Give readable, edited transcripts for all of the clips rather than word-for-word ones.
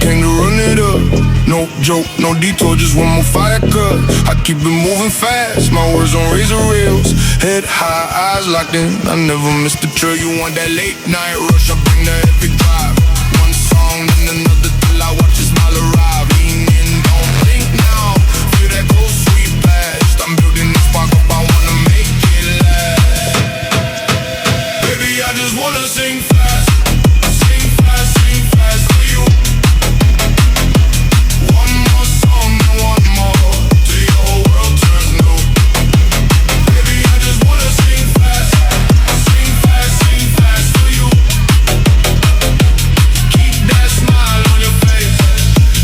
came to run it up. No joke, no detour, just one more fire cut. I keep it moving fast, my words on razor rails. Head high, eyes locked in, I never miss the trail. You want that late night rush, I bring the heavy drive. One song, then another till I watch your smile arrive. Lean in, don't blink now, feel that cold sweet blast. I'm building this spark up, I wanna make it last. Baby, I just wanna sing fast. Sing fast, sing fast for you. One more song and one more till your whole world turns new. Baby, I just wanna sing fast. Sing fast, sing fast for you. Keep that smile on your face,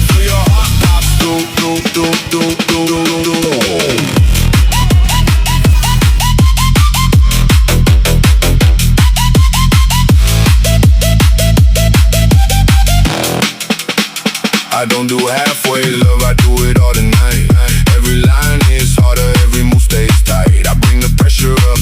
feel your heart pop. Do, do, do, do, do, do, do, do. I don't do halfway love, I do it all tonight. Every line is harder, every move stays tight. I bring the pressure up,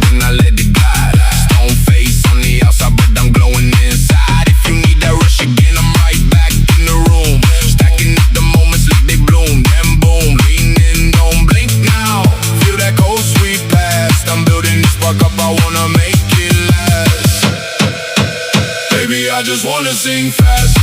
then I let it glide. Stone face on the outside, but I'm glowing inside. If you need that rush again, I'm right back in the room. Stacking up the moments like they bloom, then boom. Lean in, don't blink now, feel that cold sweet past. I'm building this spark up, I wanna make it last. Baby, I just wanna sing fast.